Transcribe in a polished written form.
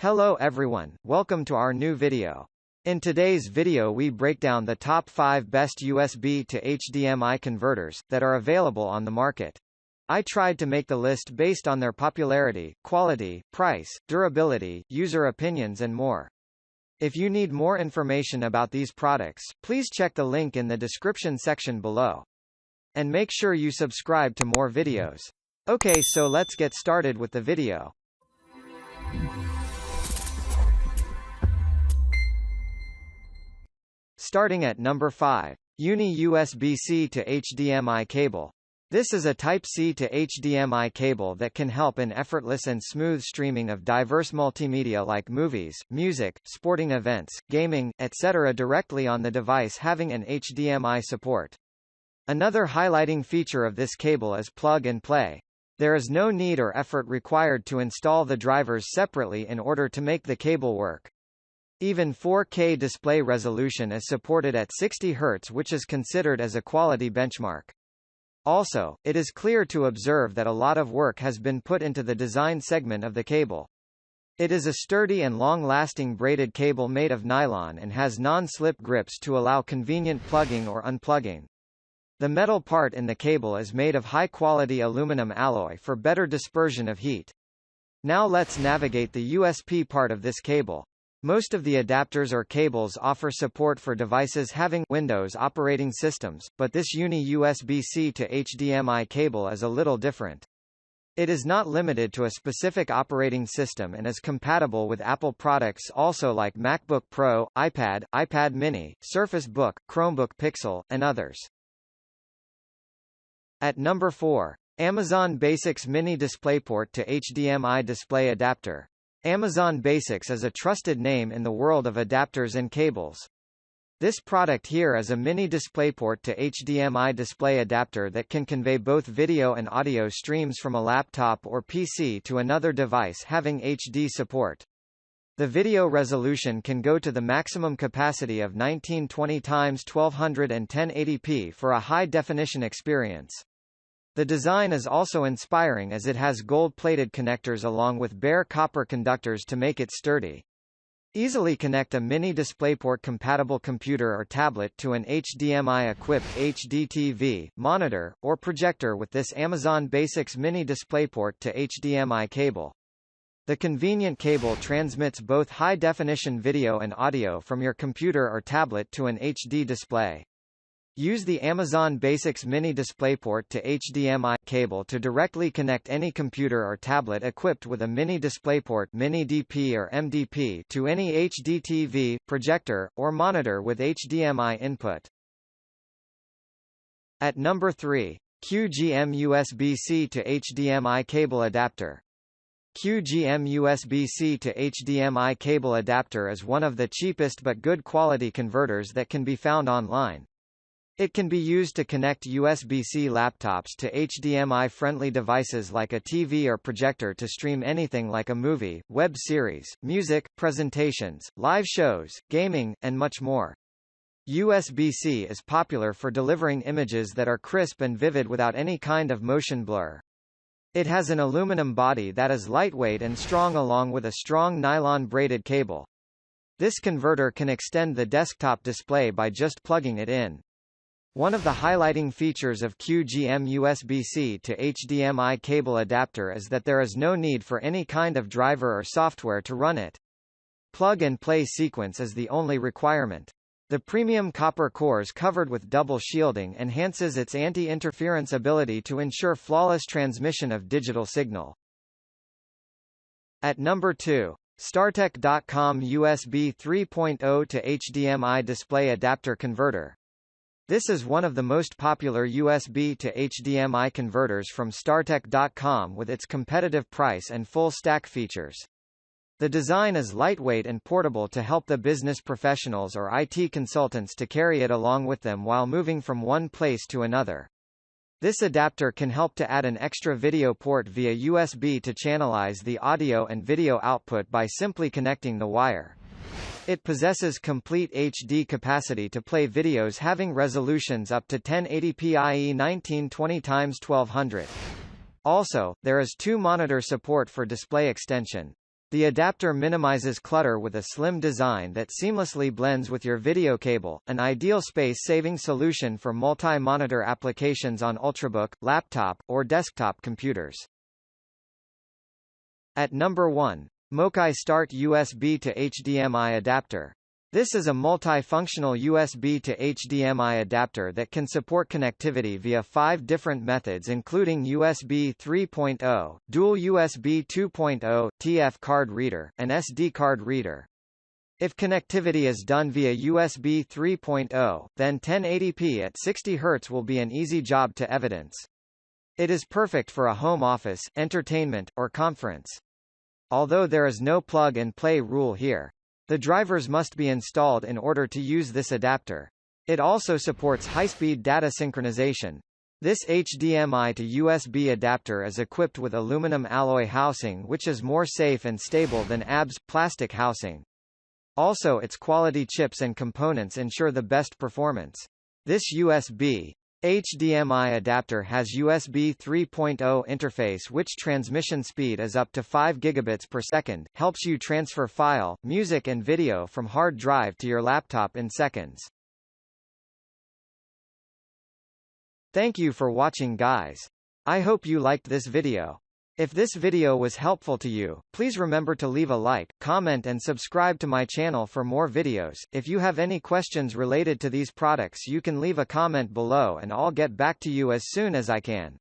Hello everyone, welcome to our new video. In today's video we break down the top 5 best USB to HDMI converters that are available on the market. I tried to make the list based on their popularity, quality, price, durability, user opinions and more. If you need more information about these products, please check the link in the description section below. And make sure you subscribe to more videos. Okay, so let's get started with the video. Starting at number 5. UNI USB C to HDMI cable. This is a Type-C to HDMI cable that can help in effortless and smooth streaming of diverse multimedia like movies, music, sporting events, gaming, etc. directly on the device having an HDMI support. Another highlighting feature of this cable is plug and play. There is no need or effort required to install the drivers separately in order to make the cable work. Even 4K display resolution is supported at 60 Hz, which is considered as a quality benchmark. Also, it is clear to observe that a lot of work has been put into the design segment of the cable. It is a sturdy and long-lasting braided cable made of nylon and has non-slip grips to allow convenient plugging or unplugging. The metal part in the cable is made of high-quality aluminum alloy for better dispersion of heat. Now let's navigate the USB part of this cable. Most of the adapters or cables offer support for devices having Windows operating systems, but this UNI USB C to HDMI cable is a little different. It is not limited to a specific operating system and is compatible with Apple products also like MacBook Pro, iPad, iPad mini, Surface Book, Chromebook Pixel, and others. At number 4. Amazon Basics Mini Displayport to HDMI Display Adapter. Amazon Basics is a trusted name in the world of adapters and cables. This product here is a mini DisplayPort to HDMI display adapter that can convey both video and audio streams from a laptop or PC to another device having HD support. The video resolution can go to the maximum capacity of 1920 x 1200 and 1080p for a high-definition experience. The design is also inspiring as it has gold-plated connectors along with bare copper conductors to make it sturdy. Easily connect a mini DisplayPort-compatible computer or tablet to an HDMI-equipped HDTV, monitor, or projector with this Amazon Basics Mini DisplayPort to HDMI cable. The convenient cable transmits both high-definition video and audio from your computer or tablet to an HD display. Use the Amazon Basics Mini DisplayPort to HDMI cable to directly connect any computer or tablet equipped with a Mini DisplayPort Mini DP or MDP to any HDTV, projector, or monitor with HDMI input. At number 3. QGeeM USB C to HDMI cable adapter. QGeeM USB C to HDMI cable adapter is one of the cheapest but good quality converters that can be found online. It can be used to connect USBC laptops to HDMI-friendly devices like a TV or projector to stream anything like a movie, web series, music, presentations, live shows, gaming, and much more. USB-C is popular for delivering images that are crisp and vivid without any kind of motion blur. It has an aluminum body that is lightweight and strong along with a strong nylon braided cable. This converter can extend the desktop display by just plugging it in. One of the highlighting features of QGeeM USB C to HDMI cable adapter is that there is no need for any kind of driver or software to run it. Plug-and-play sequence is the only requirement. The premium copper cores covered with double shielding enhances its anti-interference ability to ensure flawless transmission of digital signal. At number 2. Startech.com USB 3.0 to HDMI display adapter converter. This is one of the most popular USB to HDMI converters from Startech.com with its competitive price and full stack features. The design is lightweight and portable to help the business professionals or IT consultants to carry it along with them while moving from one place to another. This adapter can help to add an extra video port via USB to channelize the audio and video output by simply connecting the wire. It possesses complete HD capacity to play videos having resolutions up to 1080p i.e. 1920 x 1200. Also, there is 2 monitor support for display extension. The adapter minimizes clutter with a slim design that seamlessly blends with your video cable, an ideal space-saving solution for multi-monitor applications on Ultrabook, laptop, or desktop computers. At number 1. MOKAI Start USB to HDMI adapter. This is a multifunctional USB to HDMI adapter that can support connectivity via 5 different methods including USB 3.0, dual USB 2.0, TF card reader, and SD card reader. If connectivity is done via USB 3.0, then 1080p at 60 Hz will be an easy job to evidence. It is perfect for a home office, entertainment, or conference. Although there is no plug-and-play rule here. The drivers must be installed in order to use this adapter. It also supports high-speed data synchronization. This HDMI to USB adapter is equipped with aluminum alloy housing which is more safe and stable than ABS plastic housing. Also its quality chips and components ensure the best performance. This USB HDMI adapter has USB 3.0 interface which transmission speed is up to 5 gigabits per second, helps you transfer file, music and video from hard drive to your laptop in seconds. Thank you for watching guys. I hope you liked this video. If this video was helpful to you, please remember to leave a like, comment and subscribe to my channel for more videos. If you have any questions related to these products you can leave a comment below and I'll get back to you as soon as I can.